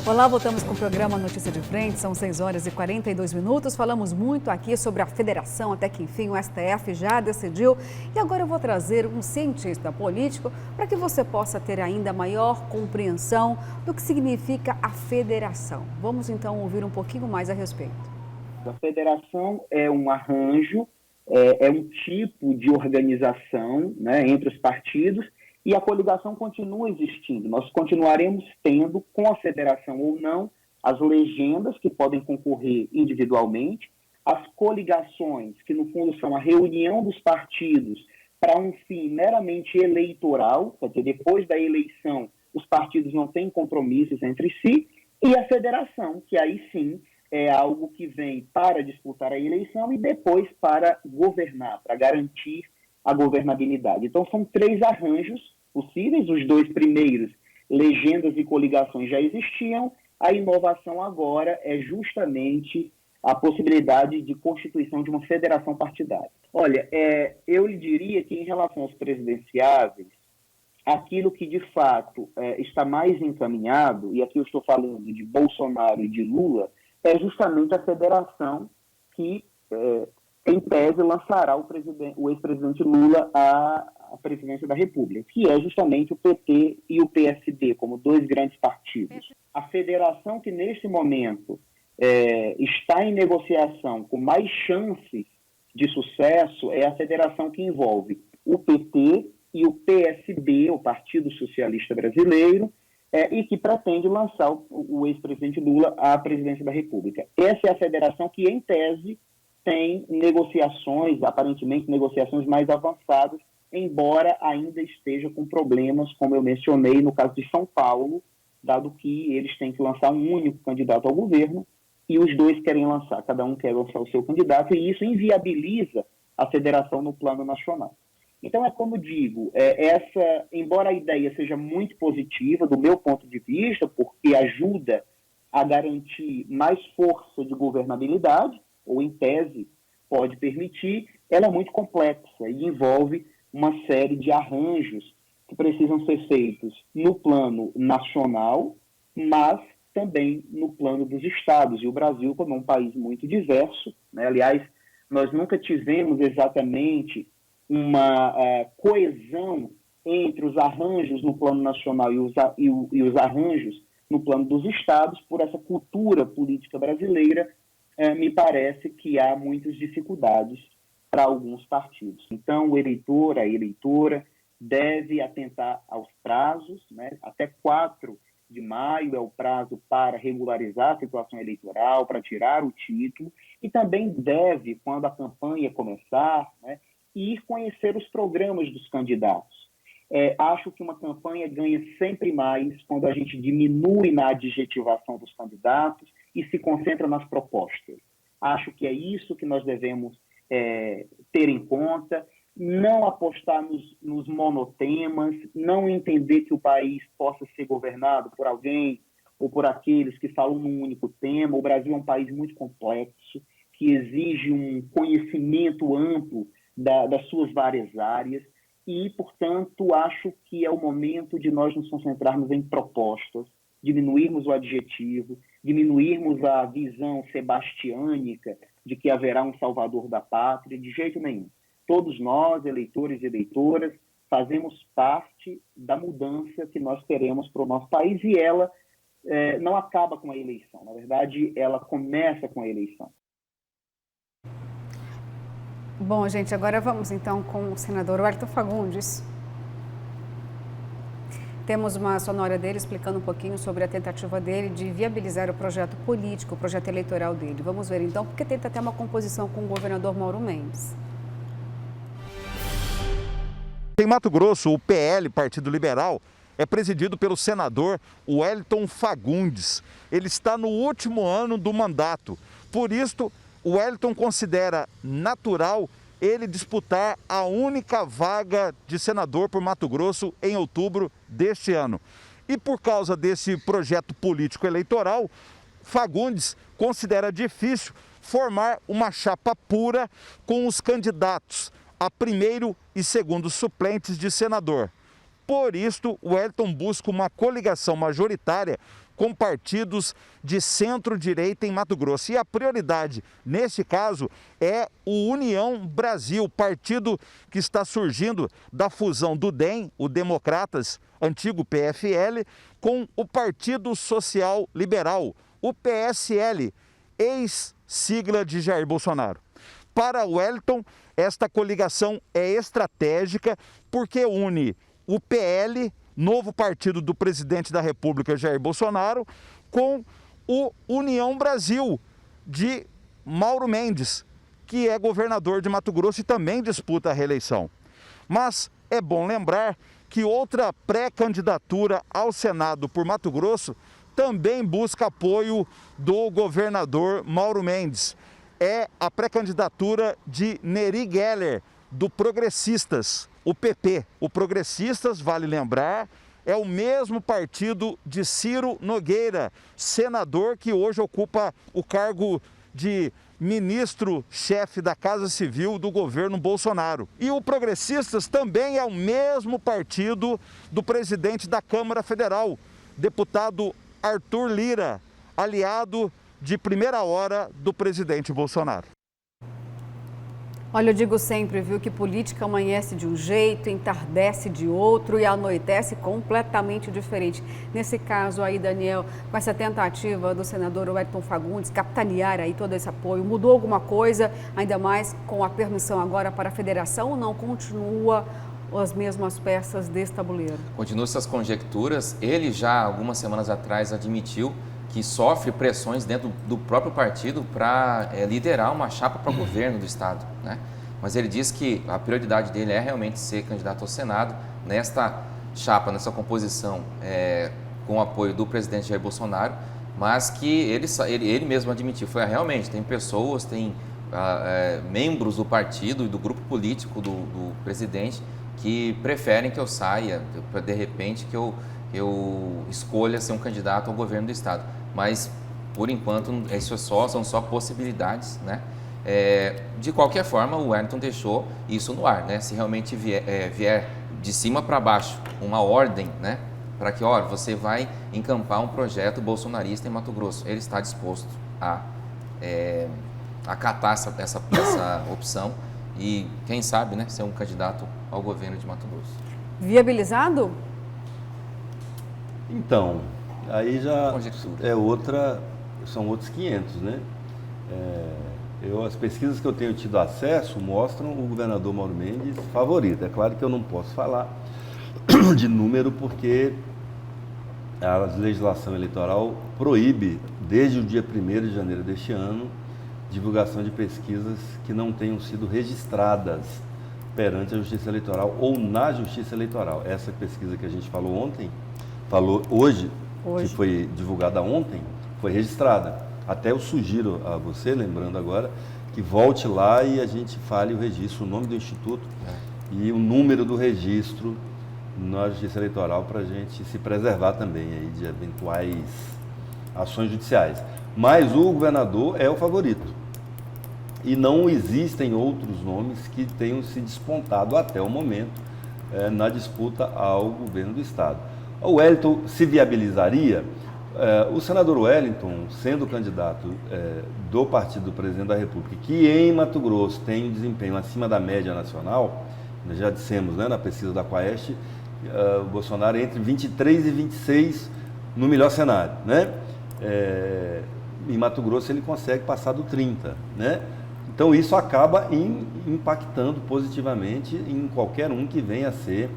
Olá, voltamos com o programa Notícia de Frente, são 6 horas e 42 minutos. Falamos muito aqui sobre a federação, até que enfim o STF já decidiu. E agora eu vou trazer um cientista político para que você possa ter ainda maior compreensão do que significa a federação. Vamos então ouvir um pouquinho mais a respeito. A federação é um arranjo, é um tipo de organização, né, entre os partidos. E a coligação continua existindo. Nós continuaremos tendo, com a federação ou não, as legendas que podem concorrer individualmente, as coligações, que no fundo são a reunião dos partidos para um fim meramente eleitoral, quer dizer, depois da eleição os partidos não têm compromissos entre si, e a federação, que aí sim é algo que vem para disputar a eleição e depois para governar, para garantir a governabilidade. Então, são 3 arranjos possíveis. Os 2 primeiros, legendas e coligações, já existiam. A inovação agora é justamente a possibilidade de constituição de uma federação partidária. Olha, eu lhe diria que em relação aos presidenciáveis, aquilo que de fato está mais encaminhado, e aqui eu estou falando de Bolsonaro e de Lula, é justamente a federação que em tese, lançará o ex-presidente Lula à presidência da República, que é justamente o PT e o PSD, como 2 grandes partidos. A federação que, neste momento, está em negociação com mais chances de sucesso é a federação que envolve o PT e o PSB, o Partido Socialista Brasileiro, e que pretende lançar o ex-presidente Lula à presidência da República. Essa é a federação que, em tese, tem negociações, aparentemente negociações mais avançadas, embora ainda esteja com problemas, como eu mencionei, no caso de São Paulo, dado que eles têm que lançar um único candidato ao governo e os 2 querem lançar, cada um quer lançar o seu candidato, e isso inviabiliza a federação no plano nacional. Então, como digo, embora a ideia seja muito positiva, do meu ponto de vista, porque ajuda a garantir mais força de governabilidade, ou em tese pode permitir, ela é muito complexa e envolve uma série de arranjos que precisam ser feitos no plano nacional, mas também no plano dos estados. E o Brasil, como é um país muito diverso, né? Aliás, nós nunca tivemos exatamente uma coesão entre os arranjos no plano nacional e os arranjos no plano dos estados, por essa cultura política brasileira. Me parece que há muitas dificuldades para alguns partidos. Então, o eleitor, a eleitora, deve atentar aos prazos, né? Até 4 de maio é o prazo para regularizar a situação eleitoral, para tirar o título, e também deve, quando a campanha começar, né, ir conhecer os programas dos candidatos. Acho que uma campanha ganha sempre mais quando a gente diminui na adjetivação dos candidatos e se concentra nas propostas. Acho que é isso que nós devemos ter em conta, não apostar nos monotemas, não entender que o país possa ser governado por alguém ou por aqueles que falam num único tema. O Brasil é um país muito complexo, que exige um conhecimento amplo das suas várias áreas e, portanto, acho que é o momento de nós nos concentrarmos em propostas, diminuirmos o adjetivo, diminuirmos a visão sebastiânica de que haverá um salvador da pátria, de jeito nenhum. Todos nós, eleitores e eleitoras, fazemos parte da mudança que nós queremos para o nosso país e ela não acaba com a eleição. Na verdade, ela começa com a eleição. Bom, gente, agora vamos então com o senador Wellington Fagundes. Temos uma sonora dele explicando um pouquinho sobre a tentativa dele de viabilizar o projeto político, o projeto eleitoral dele. Vamos ver então, porque tenta ter uma composição com o governador Mauro Mendes. Em Mato Grosso, o PL, Partido Liberal, é presidido pelo senador Wellington Fagundes. Ele está no último ano do mandato. Por isso, o Wellington considera natural ele disputar a única vaga de senador por Mato Grosso em outubro deste ano. E por causa desse projeto político eleitoral, Fagundes considera difícil formar uma chapa pura com os candidatos a primeiro e segundo suplentes de senador. Por isso, o Wellington busca uma coligação majoritária com partidos de centro-direita em Mato Grosso. E a prioridade, neste caso, é o União Brasil, partido que está surgindo da fusão do DEM, o Democratas, antigo PFL, com o Partido Social Liberal, o PSL, ex-sigla de Jair Bolsonaro. Para o Wellington, esta coligação é estratégica porque une o PL, novo partido do presidente da República, Jair Bolsonaro, com o União Brasil, de Mauro Mendes, que é governador de Mato Grosso e também disputa a reeleição. Mas é bom lembrar que outra pré-candidatura ao Senado por Mato Grosso também busca apoio do governador Mauro Mendes. É a pré-candidatura de Neri Geller, do Progressistas, o PP. O Progressistas, vale lembrar, é o mesmo partido de Ciro Nogueira, senador que hoje ocupa o cargo de ministro-chefe da Casa Civil do governo Bolsonaro. E o Progressistas também é o mesmo partido do presidente da Câmara Federal, deputado Arthur Lira, aliado de primeira hora do presidente Bolsonaro. Olha, eu digo sempre, viu, que política amanhece de um jeito, entardece de outro e anoitece completamente diferente. Nesse caso aí, Daniel, com essa tentativa do senador Wellington Fagundes capitanear aí todo esse apoio, mudou alguma coisa, ainda mais com a permissão agora para a federação, ou não continua as mesmas peças desse tabuleiro? Continuam essas conjecturas. Ele já, algumas semanas atrás, admitiu que sofre pressões dentro do próprio partido para liderar uma chapa para o governo do Estado, né? Mas ele diz que a prioridade dele é realmente ser candidato ao Senado nesta chapa, nessa composição, com o apoio do presidente Jair Bolsonaro, mas que ele mesmo admitiu, foi realmente, tem pessoas, tem membros do partido e do grupo político do presidente que preferem que eu saia, de repente que eu escolha ser um candidato ao governo do Estado. Mas, por enquanto, isso são só possibilidades, né? De qualquer forma, o Wellington deixou isso no ar, né? Se realmente vier de cima para baixo uma ordem, né, para que, olha, você vai encampar um projeto bolsonarista em Mato Grosso, ele está disposto a acatar essa opção e, quem sabe, né, ser um candidato ao governo de Mato Grosso. Viabilizado? Então, aí já são outros 500, né? As pesquisas que eu tenho tido acesso mostram o governador Mauro Mendes favorito. É claro que eu não posso falar de número porque a legislação eleitoral proíbe, desde o dia 1º de janeiro deste ano, divulgação de pesquisas que não tenham sido registradas perante a Justiça Eleitoral ou na Justiça Eleitoral. Essa pesquisa que a gente falou hoje, que foi divulgada ontem, foi registrada. Até eu sugiro a você, lembrando agora, que volte lá e a gente fale o registro, o nome do Instituto e o número do registro na Justiça Eleitoral para a gente se preservar também aí de eventuais ações judiciais. Mas o governador é o favorito. E não existem outros nomes que tenham se despontado até o momento na disputa ao governo do Estado. O Wellington se viabilizaria. O senador Wellington, sendo candidato do partido do presidente da República, que em Mato Grosso tem um desempenho acima da média nacional, nós já dissemos, né, na pesquisa da Quaest, o Bolsonaro entre 23 e 26 no melhor cenário, né? Em Mato Grosso ele consegue passar do 30, né? Então isso acaba impactando positivamente em qualquer um que venha a ser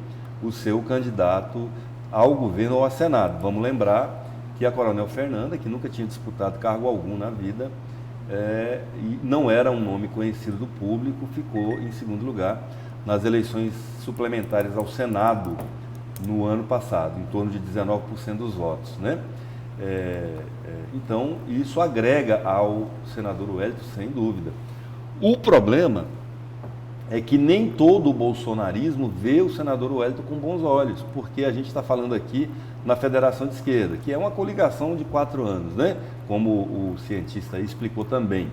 o seu candidato ao governo ou ao Senado. Vamos lembrar que a Coronel Fernanda, que nunca tinha disputado cargo algum na vida, e não era um nome conhecido do público, ficou em segundo lugar nas eleições suplementares ao Senado no ano passado, em torno de 19% dos votos, né? Então, isso agrega ao senador Wellington, sem dúvida. O problema é que nem todo o bolsonarismo vê o senador Wellington com bons olhos, porque a gente está falando aqui na Federação de Esquerda, que é uma coligação de 4 anos, né? Como o cientista explicou também.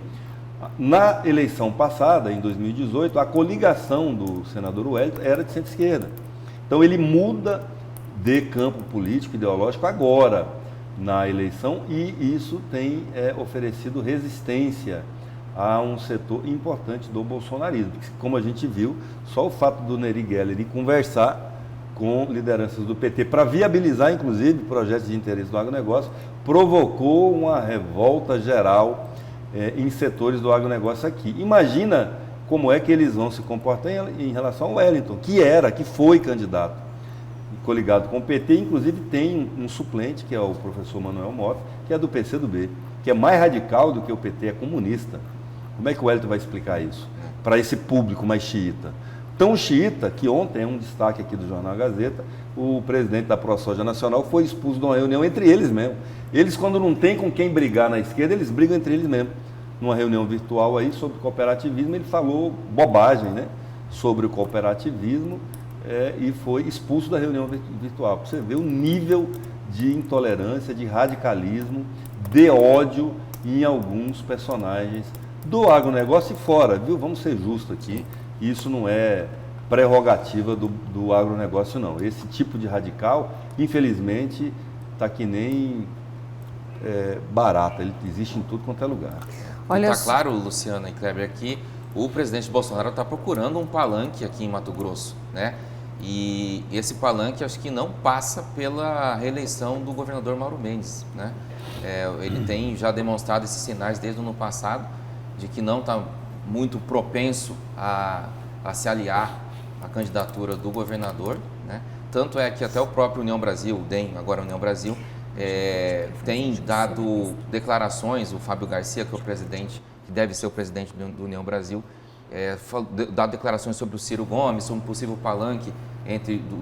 Na eleição passada, em 2018, a coligação do senador Wellington era de centro-esquerda. Então ele muda de campo político, ideológico agora. na eleição, e isso tem oferecido resistência a um setor importante do bolsonarismo. Como a gente viu, só o fato do Nery Geller ir conversar com lideranças do PT para viabilizar, inclusive, projetos de interesse do agronegócio, provocou uma revolta geral em setores do agronegócio aqui. Imagina como é que eles vão se comportar em relação ao Wellington, que foi candidato, coligado com o PT, inclusive tem um suplente, que é o professor Manuel Motta, que é do PCdoB, que é mais radical do que o PT, é comunista. Como é que o Wellington vai explicar isso para esse público mais xiita? Tão xiita que ontem, é um destaque aqui do Jornal Gazeta, o presidente da ProSoja Nacional foi expulso de uma reunião entre eles mesmo. Eles, quando não tem com quem brigar na esquerda, eles brigam entre eles mesmo. Numa reunião virtual aí sobre cooperativismo, ele falou bobagem, né, sobre o cooperativismo e foi expulso da reunião virtual. Para você ver o nível de intolerância, de radicalismo, de ódio em alguns personagens do agronegócio e fora, viu? Vamos ser justos aqui, isso não é prerrogativa do agronegócio, não. Esse tipo de radical, infelizmente, está que nem barata, ele existe em tudo quanto é lugar. Está claro, Luciana e Kleber, que o presidente Bolsonaro está procurando um palanque aqui em Mato Grosso, né? E esse palanque acho que não passa pela reeleição do governador Mauro Mendes, né? Ele tem já demonstrado esses sinais desde o ano passado, de que não está muito propenso a se aliar à candidatura do governador, né? Tanto é que até o próprio União Brasil, o DEM, agora União Brasil, tem dado declarações, o Fábio Garcia, que é o presidente, que deve ser o presidente do União Brasil, dado declarações sobre o Ciro Gomes, sobre um possível palanque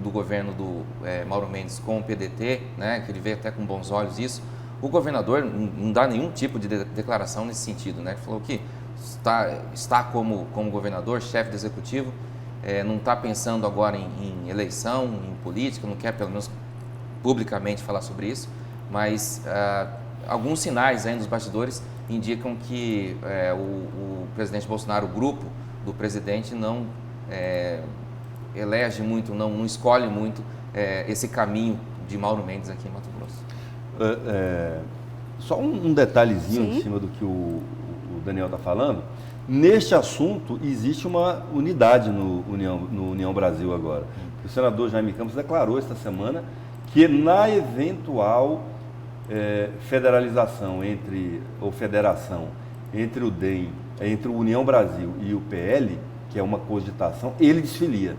do governo do Mauro Mendes com o PDT, né? Que ele vê até com bons olhos isso. O governador não dá nenhum tipo de declaração nesse sentido, né? Ele falou que está como governador, chefe do executivo, não está pensando agora em eleição, em política, não quer pelo menos publicamente falar sobre isso, mas alguns sinais aí nos bastidores indicam que o presidente Bolsonaro, o grupo do presidente, não elege muito, não escolhe muito esse caminho de Mauro Mendes aqui em Mato Grosso. Só um detalhezinho em cima do que o Daniel está falando. Neste assunto, existe uma unidade no União Brasil agora. O senador Jaime Campos declarou esta semana que na eventual federalização ou federação entre o DEM, entre o União Brasil e o PL, que é uma cogitação, ele desfilia.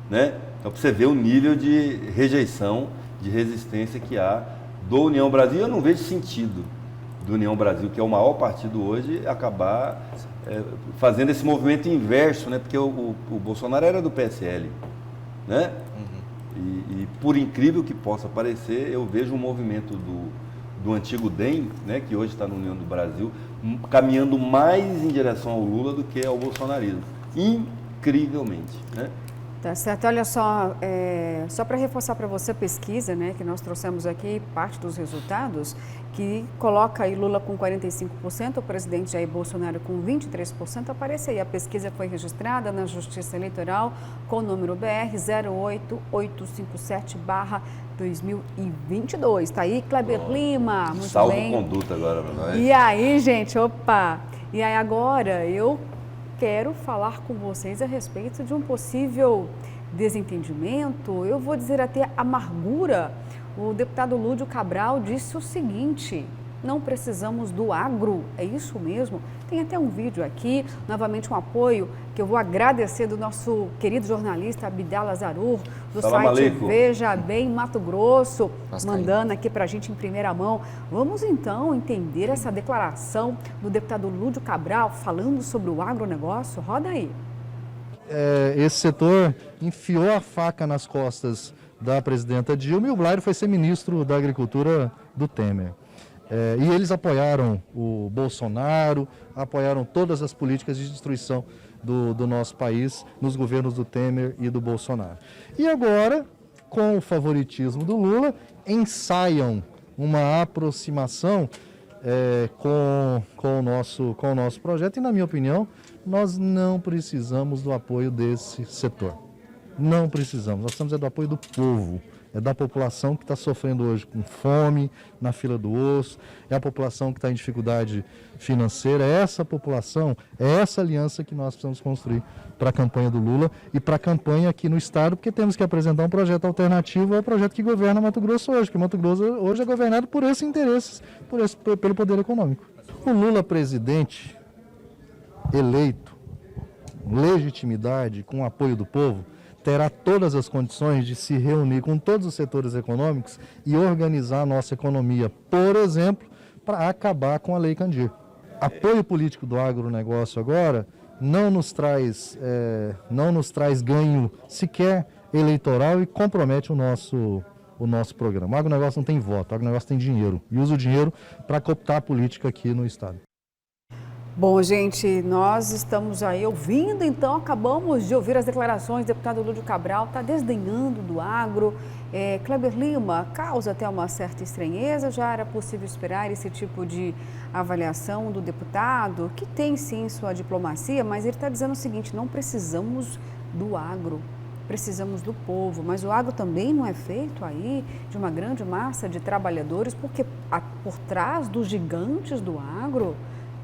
Né? Então, para você ver o nível de rejeição, de resistência que há do União Brasil. Eu não vejo sentido do União Brasil, que é o maior partido hoje, acabar fazendo esse movimento inverso, né? Porque o Bolsonaro era do PSL, né? E por incrível que possa parecer, eu vejo um movimento do antigo DEM, né? Que hoje está na União do Brasil, caminhando mais em direção ao Lula do que ao bolsonarismo. Incrivelmente, né? Tá certo. Olha só, só para reforçar para você a pesquisa, né, que nós trouxemos aqui, parte dos resultados, que coloca aí Lula com 45%, o presidente Jair Bolsonaro com 23%. Aparece aí, a pesquisa foi registrada na Justiça Eleitoral com o número BR 08857/2022. Está aí, Kleber Lima, muito salvo bem. Conduta agora para nós. E aí, gente, opa! E aí agora eu quero falar com vocês a respeito de um possível desentendimento, eu vou dizer até amargura. O deputado Lúdio Cabral disse o seguinte: não precisamos do agro, é isso mesmo? Tem até um vídeo aqui, novamente um apoio que eu vou agradecer do nosso querido jornalista Abdala Zarur, do site Veja Bem Mato Grosso, mandando aqui para a gente em primeira mão. Vamos então entender essa declaração do deputado Lúdio Cabral falando sobre o agronegócio. Roda aí. Esse setor enfiou a faca nas costas da presidenta Dilma e o Blairo foi ser ministro da Agricultura do Temer. E eles apoiaram o Bolsonaro, apoiaram todas as políticas de destruição do nosso país nos governos do Temer e do Bolsonaro. E agora, com o favoritismo do Lula, ensaiam uma aproximação com o nosso projeto e, na minha opinião, nós não precisamos do apoio desse setor. Não precisamos, nós precisamos do apoio do povo. é da população que está sofrendo hoje com fome, na fila do osso, é a população que está em dificuldade financeira, é essa população, é essa aliança que nós precisamos construir para a campanha do Lula e para a campanha aqui no Estado, porque temos que apresentar um projeto alternativo ao projeto que governa Mato Grosso hoje, porque Mato Grosso hoje é governado por esses interesses, pelo poder econômico. O Lula presidente, eleito, legitimidade, com o apoio do povo, terá todas as condições de se reunir com todos os setores econômicos e organizar a nossa economia, por exemplo, para acabar com a Lei Candir. Apoio político do agronegócio agora não nos traz ganho sequer eleitoral e compromete o nosso programa. O agronegócio não tem voto, o agronegócio tem dinheiro e usa o dinheiro para cooptar a política aqui no Estado. Bom, gente, nós estamos aí ouvindo, então acabamos de ouvir as declarações do deputado Lúdio Cabral, está desdenhando do agro. Kleber Lima, causa até uma certa estranheza, já era possível esperar esse tipo de avaliação do deputado, que tem sim sua diplomacia, mas ele está dizendo o seguinte, não precisamos do agro, precisamos do povo, mas o agro também não é feito aí de uma grande massa de trabalhadores, porque por trás dos gigantes do agro,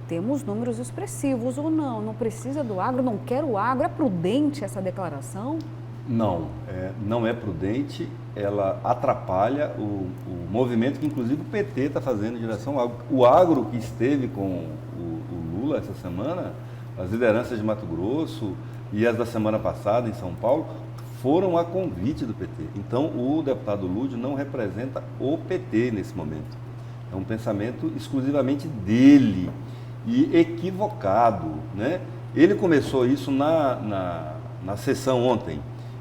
temos números expressivos ou não? Não precisa do agro, não quer o agro? É prudente essa declaração? Não, não é prudente, ela atrapalha o movimento que inclusive o PT está fazendo em direção ao agro. O agro que esteve com o Lula essa semana, as lideranças de Mato Grosso e as da semana passada em São Paulo, foram a convite do PT. Então o deputado Lúdio não representa o PT nesse momento. É um pensamento exclusivamente dele. E equivocado, né? Ele começou isso na sessão ontem,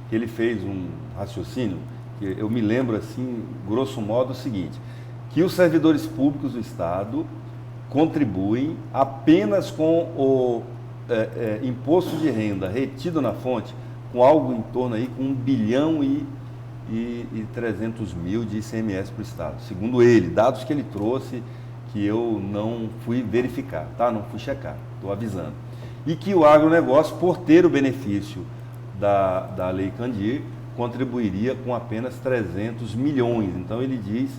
que ele fez um raciocínio, que eu me lembro assim, grosso modo, o seguinte, que os servidores públicos do Estado contribuem apenas com o imposto de renda retido na fonte, com algo em torno aí, com 1 bilhão e 300 mil de ICMS para o Estado, segundo ele, dados que ele trouxe, que eu não fui verificar, tá? Não fui checar, estou avisando. E que o agronegócio, por ter o benefício da Lei Candir, contribuiria com apenas 300 milhões. Então ele diz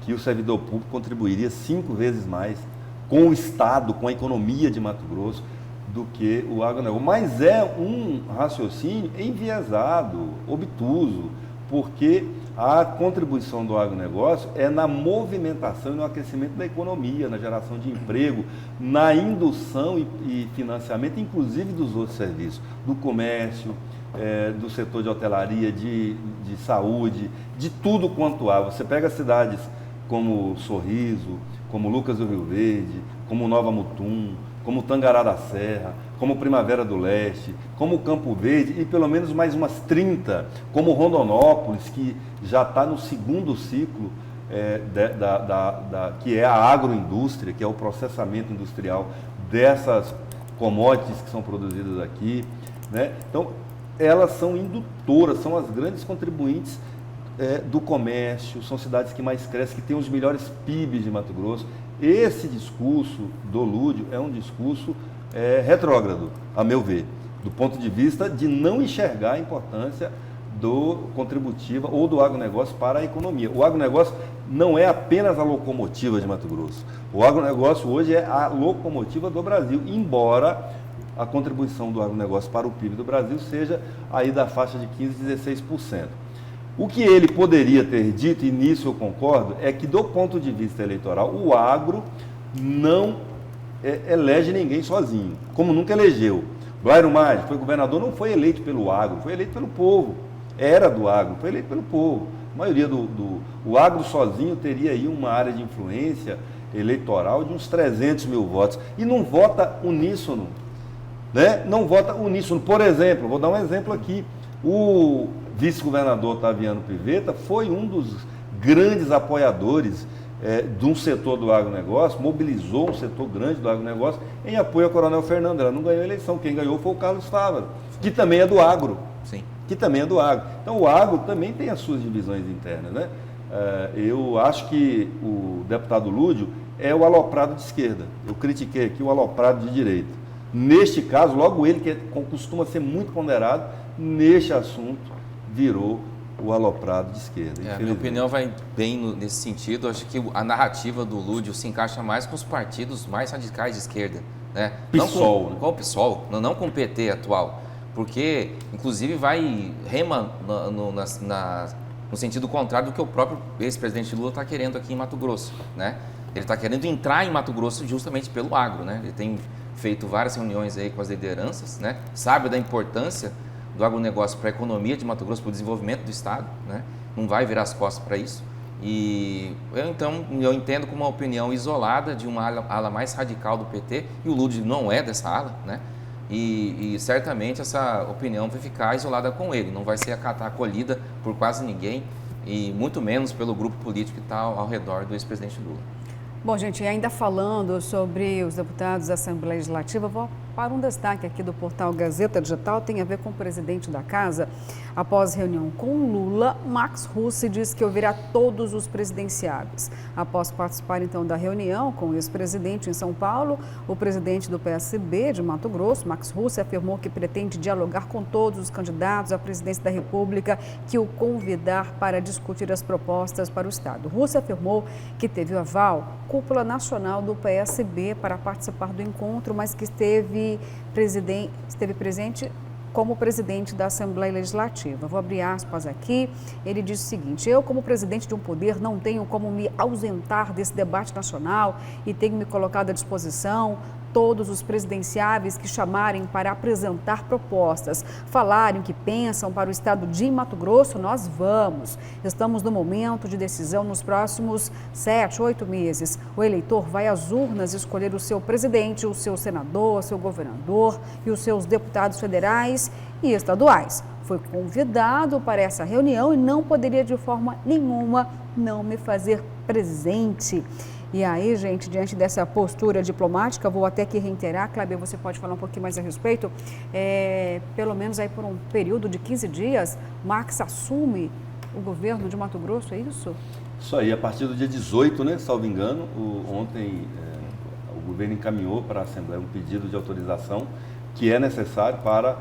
que o servidor público contribuiria 5 vezes mais com o Estado, com a economia de Mato Grosso, do que o agronegócio. Mas é um raciocínio enviesado, obtuso, porque a contribuição do agronegócio é na movimentação e no aquecimento da economia, na geração de emprego, na indução e financiamento, inclusive dos outros serviços, do comércio, do setor de hotelaria, de saúde, de tudo quanto há. Você pega cidades como Sorriso, como Lucas do Rio Verde, como Nova Mutum, como Tangará da Serra, como Primavera do Leste, como Campo Verde e pelo menos mais umas 30, como Rondonópolis, que já está no segundo ciclo, que é a agroindústria, que é o processamento industrial dessas commodities que são produzidas aqui, né? Então, elas são indutoras, são as grandes contribuintes do comércio, são cidades que mais crescem, que têm os melhores PIBs de Mato Grosso. Esse discurso do Lúdio é um discurso retrógrado, a meu ver, do ponto de vista de não enxergar a importância do contributiva ou do agronegócio para a economia. O agronegócio não é apenas a locomotiva de Mato Grosso. O agronegócio hoje é a locomotiva do Brasil, embora a contribuição do agronegócio para o PIB do Brasil seja aí da faixa de 15% a 16%. O que ele poderia ter dito, e nisso eu concordo, é que do ponto de vista eleitoral, o agro não elege ninguém sozinho, como nunca elegeu. Blairo Maggi foi governador, não foi eleito pelo agro, foi eleito pelo povo. Era do agro, foi eleito pelo povo. A maioria o agro sozinho teria aí uma área de influência eleitoral de uns 300 mil votos. E não vota uníssono, né? Não vota uníssono. Por exemplo, vou dar um exemplo aqui. O vice-governador Otaviano Pivetta foi um dos grandes apoiadores de um setor do agronegócio, mobilizou um setor grande do agronegócio em apoio ao Coronel Fernando. Ela não ganhou a eleição, quem ganhou foi o Carlos Fávaro, que também é do agro. Sim. Que também é do agro. Então o agro também tem as suas divisões internas, né? Eu acho que o deputado Lúdio é o aloprado de esquerda. Eu critiquei aqui o aloprado de direita. Neste caso, logo ele, que costuma ser muito ponderado, neste assunto virou o aloprado de esquerda. A minha opinião vai bem nesse sentido. Acho que a narrativa do Lúdio se encaixa mais com os partidos mais radicais de esquerda. Né? PSOL. Não com o PSOL, não com o PT atual. Porque, inclusive, vai rema no sentido contrário do que o próprio ex-presidente Lula está querendo aqui em Mato Grosso. Né? Ele está querendo entrar em Mato Grosso justamente pelo agro. Né? Ele tem feito várias reuniões aí com as lideranças, né? Sabe da importância do agronegócio para a economia de Mato Grosso, para o desenvolvimento do Estado, né? Não vai virar as costas para isso. E eu entendo como uma opinião isolada de uma ala mais radical do PT, e o Lúdio não é dessa ala, né? E certamente essa opinião vai ficar isolada com ele, não vai ser acolhida por quase ninguém, e muito menos pelo grupo político que está ao redor do ex-presidente Lula. Bom, gente, ainda falando sobre os deputados da Assembleia Legislativa, vou para um destaque aqui do portal Gazeta Digital, tem a ver com o presidente da Casa. Após reunião com Lula, Max Russi diz que ouvirá todos os presidenciáveis. Após participar, então, da reunião com o ex-presidente em São Paulo, o presidente do PSB de Mato Grosso, Max Russi, afirmou que pretende dialogar com todos os candidatos à presidência da República que o convidar para discutir as propostas para o Estado. Russi afirmou que teve o aval cúpula nacional do PSB para participar do encontro, mas que esteve presente como presidente da Assembleia Legislativa. Vou abrir aspas aqui. Ele diz o seguinte: eu, como presidente de um poder, não tenho como me ausentar desse debate nacional e tenho me colocado à disposição. Todos os presidenciáveis que chamarem para apresentar propostas, falarem o que pensam para o estado de Mato Grosso, nós vamos. Estamos no momento de decisão nos próximos 7, 8 meses. O eleitor vai às urnas escolher o seu presidente, o seu senador, o seu governador e os seus deputados federais e estaduais. Foi convidado para essa reunião e não poderia de forma nenhuma não me fazer presente. E aí, gente, diante dessa postura diplomática, vou até aqui reiterar, Cláudia, você pode falar um pouquinho mais a respeito, pelo menos aí por um período de 15 dias, Max assume o governo de Mato Grosso, é isso? Isso aí, a partir do dia 18, né, salvo engano, ontem o governo encaminhou para a Assembleia um pedido de autorização que é necessário para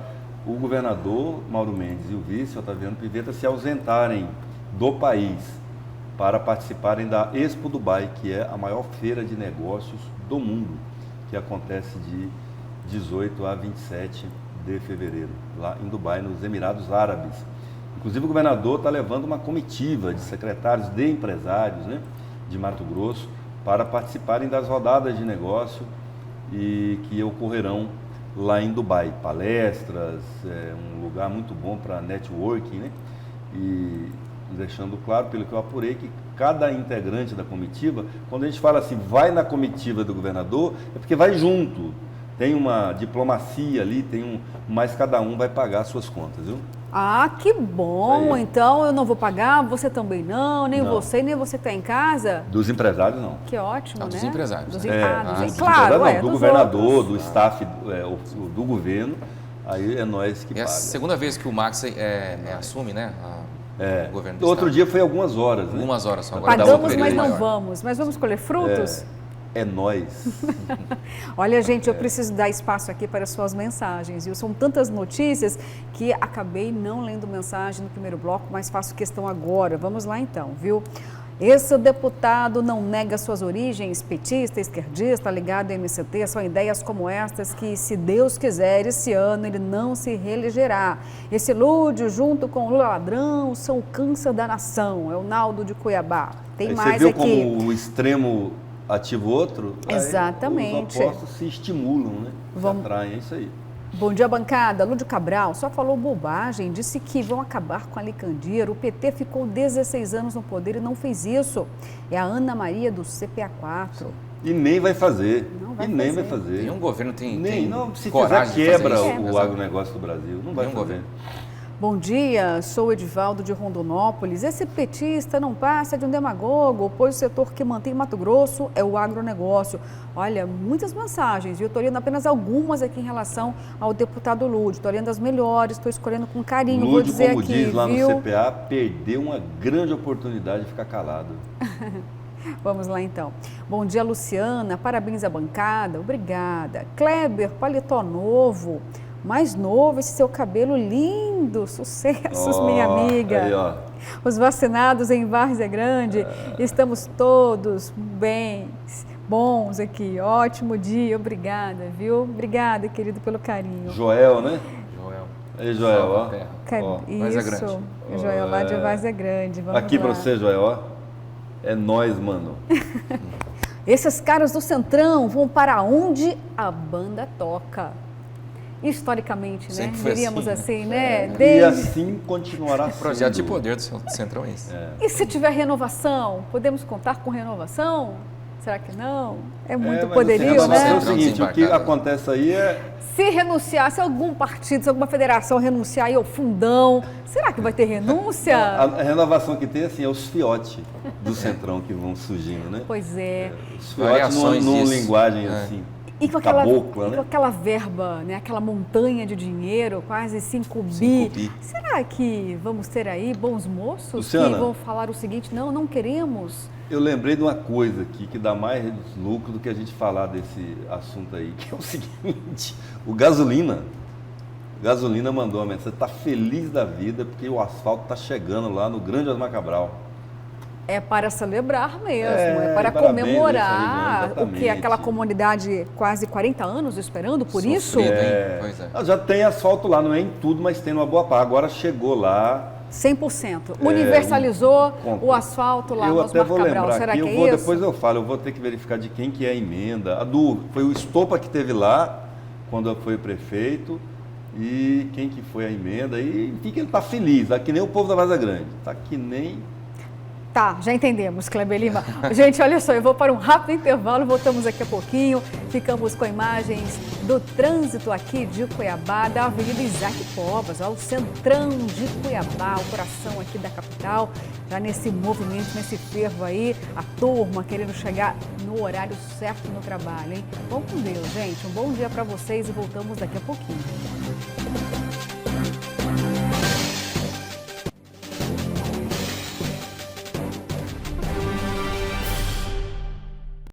o governador Mauro Mendes e o vice Otaviano Pivetta se ausentarem do país para participarem da Expo Dubai, que é a maior feira de negócios do mundo, que acontece de 18 a 27 de fevereiro, lá em Dubai, nos Emirados Árabes. Inclusive o governador está levando uma comitiva de secretários de empresários, né, de Mato Grosso para participarem das rodadas de negócio e que ocorrerão lá em Dubai. Palestras, um lugar muito bom para networking, né? E deixando claro, pelo que eu apurei, que cada integrante da comitiva, quando a gente fala assim, vai na comitiva do governador, é porque vai junto. Tem uma diplomacia ali, mas cada um vai pagar as suas contas, viu? Ah, que bom! Então eu não vou pagar, você também não, nem você que está em casa? Dos empresários, não. Que ótimo, né? Dos empresários. Dos empresários, claro, do governador, do staff do governo, aí é nós que paga. É a segunda vez que o Max assume, né? O governo do Outro estado. dia foi algumas horas, né? Algumas horas só. Agora pagamos, mas não vamos. Mas vamos colher frutos? É nós. Olha, gente, eu preciso dar espaço aqui para as suas mensagens, viu? São tantas notícias que acabei não lendo mensagem no primeiro bloco, mas faço questão agora. Vamos lá então, viu? Esse deputado não nega suas origens, petista, esquerdista, ligado ao MCT, são ideias como estas que, se Deus quiser, esse ano ele não se reelegerá. Esse Lúdio, junto com o Lula ladrão, são o câncer da nação. É o Naldo de Cuiabá. Tem aí mais você viu aqui. Como o extremo ativa o outro? Exatamente. Os opostos se estimulam, né? Se atraem, é isso aí. Bom dia, bancada. Lúdio Cabral só falou bobagem, disse que vão acabar com a Licandeira. O PT ficou 16 anos no poder e não fez isso. É a Ana Maria do CPA4. E nem vai fazer. Nem vai fazer. Nenhum governo tem se coragem fizer, quebra de fazer isso. o agronegócio do Brasil. Não vai fazer. Governo. Bom dia, sou Edivaldo de Rondonópolis. Esse petista não passa de um demagogo, pois o setor que mantém Mato Grosso é o agronegócio. Olha, muitas mensagens, viu? Estou lendo apenas algumas aqui em relação ao deputado Lúdio. Estou lendo as melhores, estou escolhendo com carinho, Lúdio, vou dizer como aqui, diz lá viu? no CPA, perdeu uma grande oportunidade de ficar calado. Vamos lá então. Bom dia, Luciana. Parabéns à bancada. Obrigada. Kleber, paletó novo. Mais novo, esse seu cabelo lindo. lindo, sucessos, minha amiga. Aí, ó. Os vacinados em Várzea Grande, estamos todos bem, bons aqui. Ótimo dia, obrigada, viu? Obrigada, querido, pelo carinho. Joel, né? Joel. Aí, Joel, ó. Várzea Grande. Isso, Joel lá de Várzea Grande. Vamos Aqui lá. pra você, Joel, ó. É nóis, mano. Esses caras do Centrão vão para onde a banda toca. Historicamente, né? Sempre foi Diríamos assim, né? E assim continuará O sendo. projeto de poder do Centrão é esse. E se tiver renovação? Podemos contar com renovação? Será que não? É muito poderio, assim, né? É o seguinte, o que acontece aí é... Se renunciar, se algum partido, se alguma federação renunciar aí ao fundão, será que vai ter renúncia? A renovação que tem, assim, é os fiote do Centrão que vão surgindo, né? Pois é. Os fiote numa linguagem assim, E com cabocla, né? com aquela verba, né? Aquela montanha de dinheiro, quase 5 bi. Será que vamos ter aí bons moços, Luciana, que vão falar o seguinte, não queremos? Eu lembrei de uma coisa aqui que dá mais lucro do que a gente falar desse assunto aí, que é o seguinte, o Gasolina mandou uma mensagem, está feliz da vida porque o asfalto está chegando lá no Grande Osmar Cabral. É para celebrar mesmo, é para comemorar o que aquela comunidade quase 40 anos esperando por isso. Pois é. Já tem asfalto lá, não é em tudo, mas tem numa boa parte. Agora chegou lá. 100%. Universalizou o asfalto lá no Osmar Cabral. Será que é isso? Depois eu falo, eu vou ter que verificar de quem que é a emenda. Foi o Estopa que teve lá, quando foi o prefeito, e quem que foi a emenda. E enfim, que ele está feliz, tá que nem o povo da Várzea Grande. Tá que nem... Tá, já entendemos, Kleber Lima. Gente, olha só, eu vou para um rápido intervalo, voltamos daqui a pouquinho. Ficamos com imagens do trânsito aqui de Cuiabá, da Avenida Isaac Covas, ó, o centrão de Cuiabá, o coração aqui da capital, já nesse movimento, nesse fervo aí, a turma querendo chegar no horário certo no trabalho, hein? Vamos com Deus, gente. Um bom dia para vocês e voltamos daqui a pouquinho.